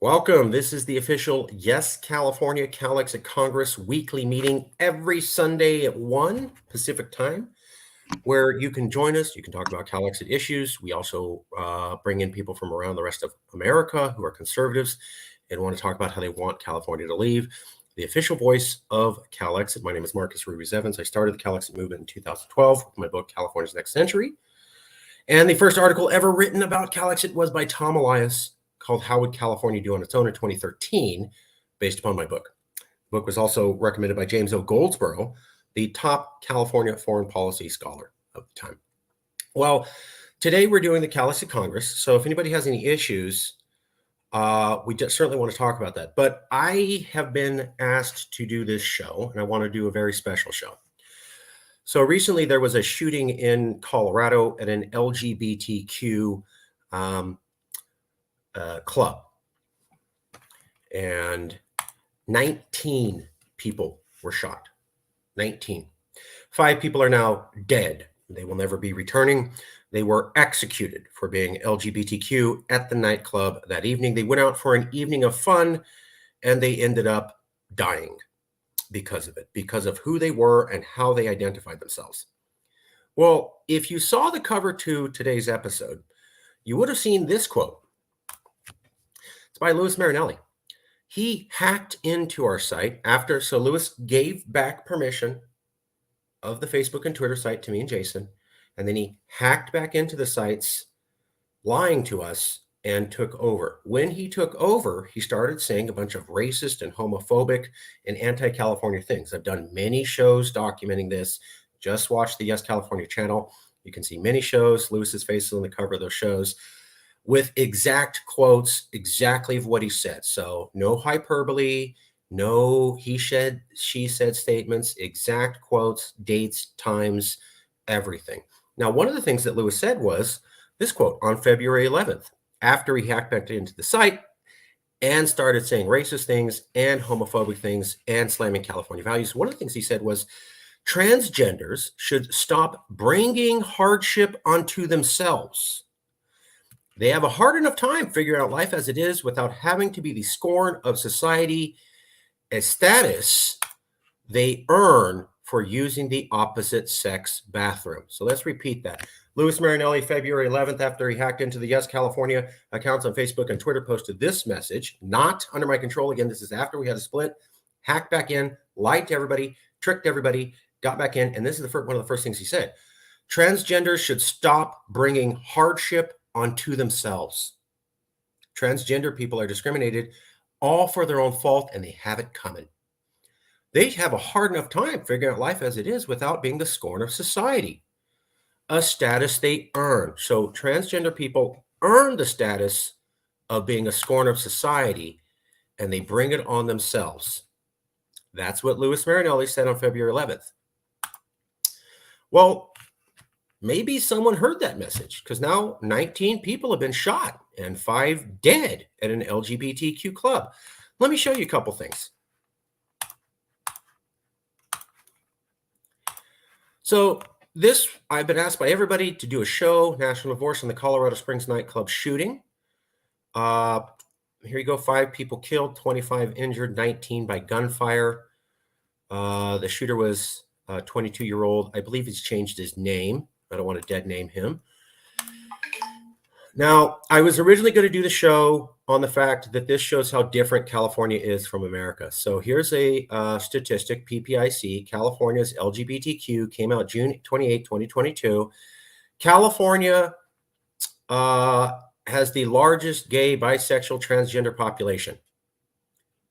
Welcome. This is the official Yes California Calexit Congress weekly meeting every Sunday at 1 Pacific time, where you can join us. You can talk about Calexit issues. We also bring in people from around the rest of America who are conservatives and want to talk about how they want California to leave. The official voice of Calexit. My name is Marcus Ruiz-Evans. I started the Calexit movement in 2012 with my book, California's Next Century. And the first article ever written about Calexit was by Tom Elias, called How Would California Do on Its Own in 2013, based upon my book. The book was also recommended by James O. Goldsboro, the top California foreign policy scholar of the time. Well, today we're doing the Calexit Congress, so if anybody has any issues, we certainly want to talk about that. But I have been asked to do this show, and I want to do a very special show. So recently there was a shooting in Colorado at an LGBTQ club, and 19 people were shot. 19. 5 people are now dead. They will never be returning. They were executed for being LGBTQ at the nightclub that evening. They went out for an evening of fun, and they ended up dying because of it, because of who they were and how they identified themselves. Well, if you saw the cover to today's episode, you would have seen this quote. It's by Louis Marinelli. He hacked into our site so Louis gave back permission of the Facebook and Twitter site to me and Jason, and then he hacked back into the sites, lying to us, and took over. When he took over, he started saying a bunch of racist and homophobic and anti-California things. I've done many shows documenting this. Just watch the Yes California channel. You can see many shows. Louis's face is on the cover of those shows, with exact quotes, exactly of what he said. So no hyperbole, no he said, she said statements, exact quotes, dates, times, everything. Now, one of the things that Louis said was this quote on February 11th, after he hacked back into the site and started saying racist things and homophobic things and slamming California values. One of the things he said was transgenders should stop bringing hardship onto themselves. They have a hard enough time figuring out life as it is without having to be the scorn of society, a status they earn for using the opposite sex bathroom. So let's repeat that. Louis Marinelli, February 11th, after he hacked into the Yes California accounts on Facebook and Twitter, posted this message, not under my control. Again, this is after we had a split, hacked back in, lied to everybody, tricked everybody, got back in. And this is one of the first things he said. Transgenders should stop bringing hardship onto themselves. Transgender people are discriminated all for their own fault, and they have it coming. They have a hard enough time figuring out life as it is without being the scorn of society, a status they earn. So transgender people earn the status of being a scorn of society, and they bring it on themselves. That's what Louis Marinelli said on February 11th. Well, maybe someone heard that message, because now 19 people have been shot and 5 dead at an LGBTQ club. Let me show you a couple things. So I've been asked by everybody to do a show, National Divorce, on the Colorado Springs nightclub shooting. Here you go, 5 people killed, 25 injured, 19 by gunfire. The shooter was a 22-year-old. I believe he's changed his name. I don't want to dead name him. Now, I was originally going to do the show on the fact that this shows how different California is from America. So here's a statistic, PPIC, California's LGBTQ came out June 28, 2022. California has the largest gay, bisexual, transgender population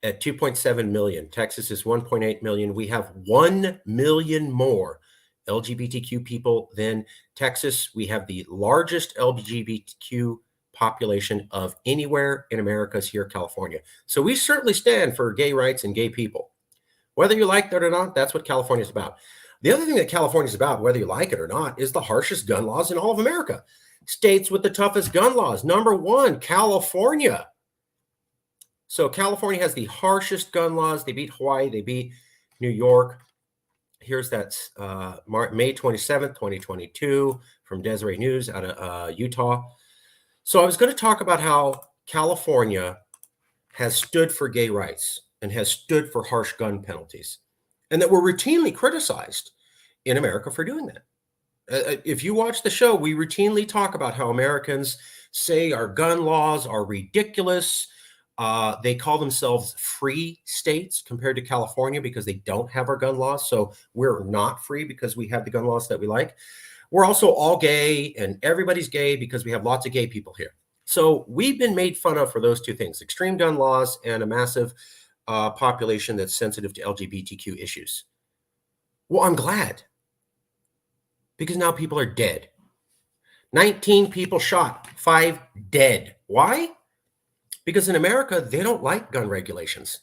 at 2.7 million. Texas is 1.8 million. We have 1 million more LGBTQ people than Texas. We have the largest LGBTQ population of anywhere in America is here, California. So we certainly stand for gay rights and gay people. Whether you like that or not, that's what California is about. The other thing that California is about, whether you like it or not, is the harshest gun laws in all of America. States with the toughest gun laws. Number 1, California. So California has the harshest gun laws. They beat Hawaii. They beat New York. Here's that May 27th, 2022 from Desiree News out of Utah. So I was going to talk about how California has stood for gay rights and has stood for harsh gun penalties, and that we're routinely criticized in America for doing that. If you watch the show, we routinely talk about how Americans say our gun laws are ridiculous. They call themselves free states compared to California because they don't have our gun laws. So we're not free because we have the gun laws that we like. We're also all gay, and everybody's gay because we have lots of gay people here. So we've been made fun of for those two things: extreme gun laws and a massive population that's sensitive to LGBTQ issues. Well, I'm glad, because now people are dead. 19 people shot, 5 dead. Why? Because in America, they don't like gun regulations.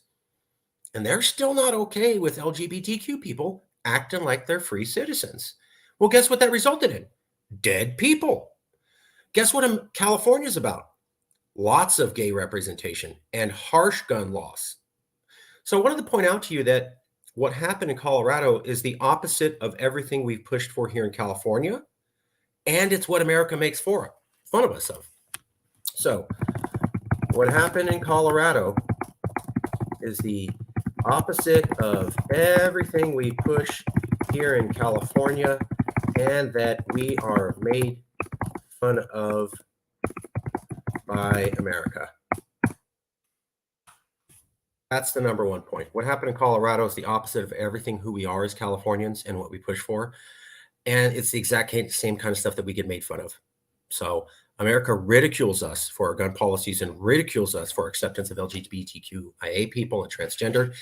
And they're still not okay with LGBTQ people acting like they're free citizens. Well, guess what that resulted in? Dead people. Guess what California's about? Lots of gay representation and harsh gun laws. So I wanted to point out to you that what happened in Colorado is the opposite of everything we've pushed for here in California. And it's what America makes fun of us of. So what happened in Colorado is the opposite of everything we push here in California, and that we are made fun of by America. That's the number one point. What happened in Colorado is the opposite of everything who we are as Californians and what we push for. And it's the exact same kind of stuff that we get made fun of. So America ridicules us for our gun policies and ridicules us for our acceptance of LGBTQIA people and transgender.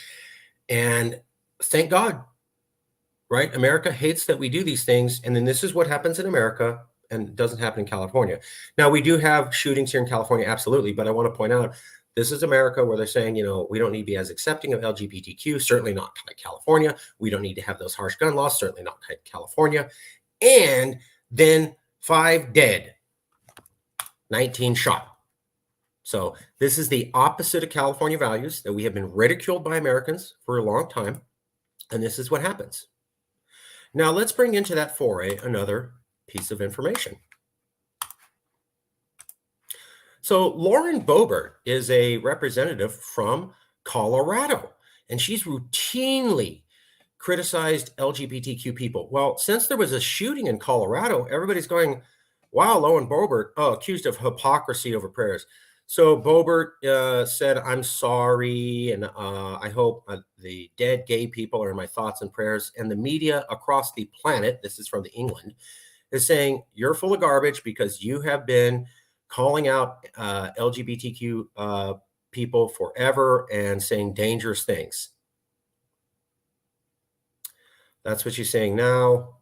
And thank God, right? America hates that we do these things. And then this is what happens in America and doesn't happen in California. Now, we do have shootings here in California, absolutely. But I want to point out, this is America where they're saying, we don't need to be as accepting of LGBTQ, certainly not like California. We don't need to have those harsh gun laws, certainly not like California. And then 5 dead, 19 shot. So this is the opposite of California values that we have been ridiculed by Americans for a long time. And this is what happens. Now let's bring into that foray another piece of information. So Lauren Boebert is a representative from Colorado, and she's routinely criticized LGBTQ people. Well, since there was a shooting in Colorado, everybody's going, wow, Lauren Boebert, accused of hypocrisy over prayers. So Boebert said, I'm sorry, and I hope the dead gay people are in my thoughts and prayers. And the media across the planet, this is from England, is saying, you're full of garbage because you have been calling out LGBTQ people forever and saying dangerous things. That's what she's saying now.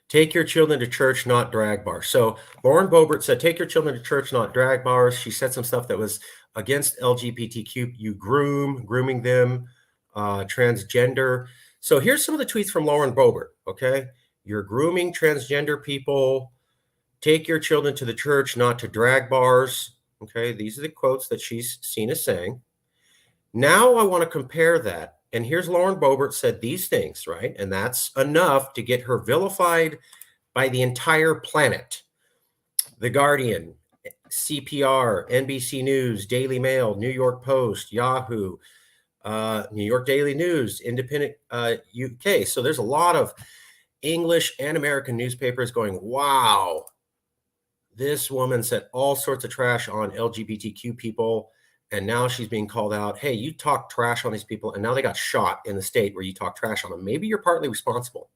Take your children to church, not drag bars. So Lauren Boebert said, take your children to church, not drag bars. She said some stuff that was against LGBTQ. You grooming them, transgender. So here's some of the tweets from Lauren Boebert, okay? You're grooming transgender people. Take your children to the church, not to drag bars. Okay, these are the quotes that she's seen as saying. Now I want to compare that. And here's Lauren Boebert said these things, right? And that's enough to get her vilified by the entire planet. The Guardian, CPR, NBC News, Daily Mail, New York Post, Yahoo, New York Daily News, Independent UK. So there's a lot of English and American newspapers going, wow, this woman said all sorts of trash on LGBTQ people. And now she's being called out. Hey, you talk trash on these people, and now they got shot in the state where you talk trash on them. Maybe you're partly responsible.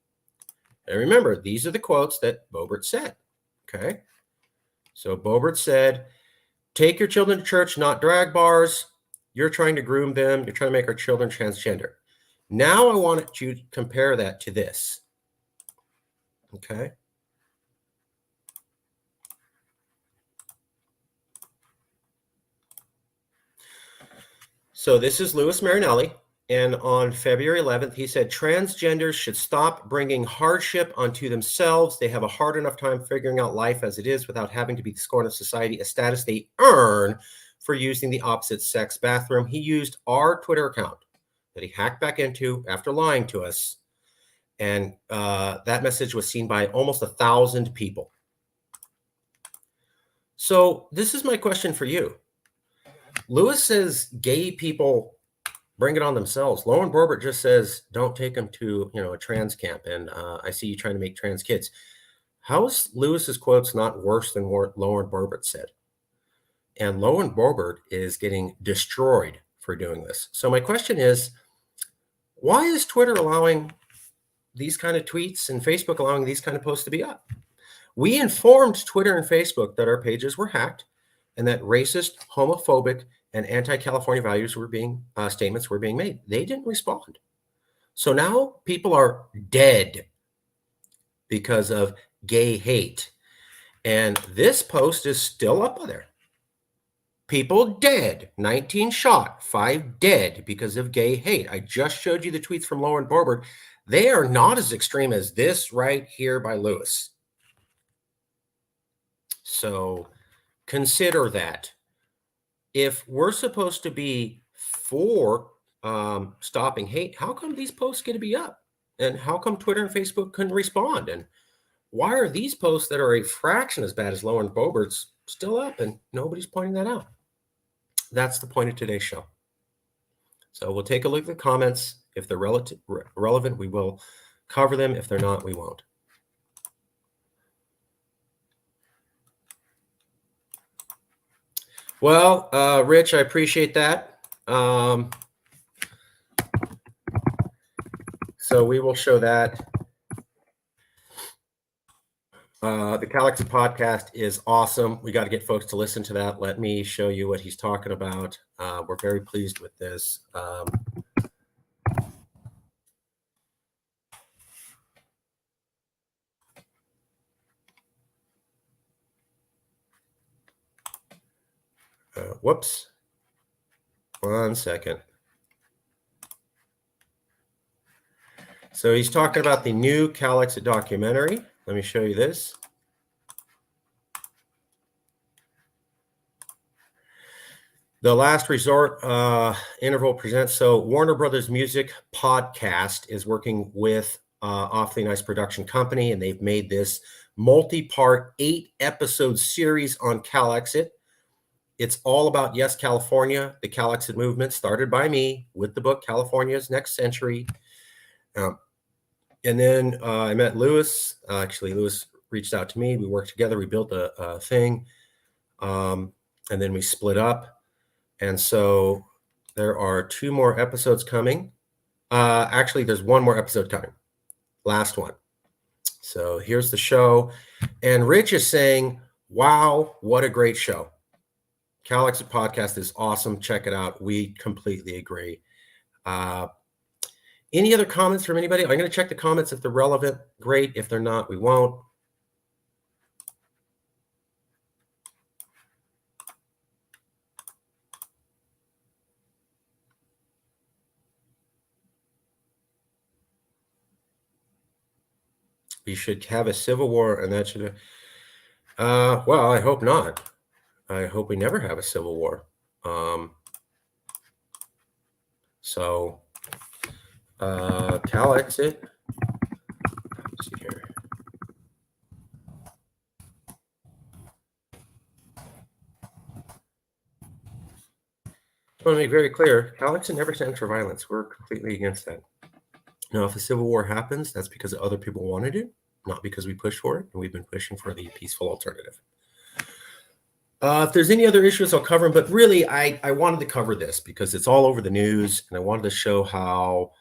And remember, these are the quotes that Boebert said. Okay. So Boebert said, take your children to church, not drag bars. You're trying to groom them. You're trying to make our children transgender. Now I want you to compare that to this. Okay. So this is Louis Marinelli, and on February 11th, he said transgenders should stop bringing hardship onto themselves. They have a hard enough time figuring out life as it is without having to be the scorn of society, a status they earn for using the opposite sex bathroom. He used our Twitter account that he hacked back into after lying to us, and that message was seen by almost 1,000 people. So this is my question for you. Lewis says gay people bring it on themselves. Lauren Borbert just says don't take them to a trans camp, and I see you trying to make trans kids. How is Lewis's quotes not worse than what Lauren Borbert said? And Lauren Borbert is getting destroyed for doing this. So my question is, why is Twitter allowing these kind of tweets and Facebook allowing these kind of posts to be up? We informed Twitter and Facebook that our pages were hacked and that racist, homophobic, and anti-California values were being statements were being made. They didn't respond. So now people are dead because of gay hate. And this post is still up there. People dead, 19 shot, 5 dead because of gay hate. I just showed you the tweets from Lauren Borbert. They are not as extreme as this right here by Lewis. So consider that. If we're supposed to be for stopping hate, how come these posts get to be up? And how come Twitter and Facebook couldn't respond? And why are these posts that are a fraction as bad as Lauren Bobert's still up and nobody's pointing that out? That's the point of today's show. So we'll take a look at the comments. If they're relevant, we will cover them. If they're not, we won't. Well, Rich, I appreciate that. So we will show that. The Calexit podcast is awesome. We got to get folks to listen to that. Let me show you what he's talking about. We're very pleased with this. Whoops. 1 second. So he's talking about the new Calexit documentary. Let me show you this. The Last Resort Interval presents. So Warner Brothers Music Podcast is working with Awfully Nice Production Company, and they've made this multi-part 8-episode series on Calexit. It's all about Yes, California, the Calexit movement started by me with the book California's Next Century. And then I met Lewis. Actually, Lewis reached out to me. We worked together. We built a thing. And then we split up. And so there are 2 more episodes coming. Actually, there's 1 more episode coming. Last one. So here's the show. And Rich is saying, wow, what a great show. Calexit podcast is awesome. Check it out. We completely agree. Any other comments from anybody? I'm going to check the comments. If they're relevant, great. If they're not, we won't. We should have a civil war, and that should. Well, I hope not. I hope we never have a civil war. So, Calexit. Let's see here. I want to make very clear, Calexit never stands for violence. We're completely against that. Now, if a civil war happens, that's because other people wanted it, not because we pushed for it, and we've been pushing for the peaceful alternative. If there's any other issues, I'll cover them. But really, I wanted to cover this because it's all over the news, and I wanted to show how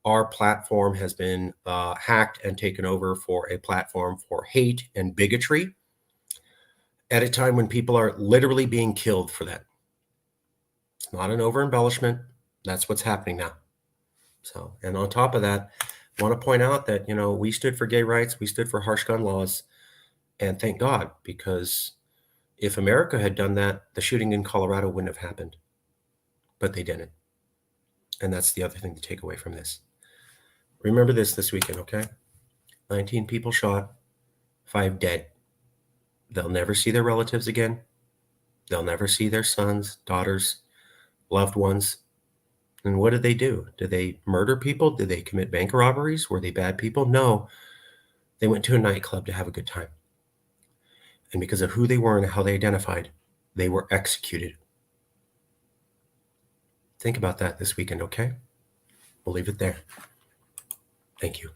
our platform has been hacked and taken over for a platform for hate and bigotry at a time when people are literally being killed for that. It's not an over-embellishment. That's what's happening now. So, and on top of that, I want to point out that, we stood for gay rights. We stood for harsh gun laws. And thank God, because if America had done that, the shooting in Colorado wouldn't have happened. But they didn't. And that's the other thing to take away from this. Remember this weekend, okay? 19 people shot, 5 dead. They'll never see their relatives again. They'll never see their sons, daughters, loved ones. And what did they do? Did they murder people? Did they commit bank robberies? Were they bad people? No. They went to a nightclub to have a good time. And because of who they were and how they identified, they were executed. Think about that this weekend, okay? We'll leave it there. Thank you.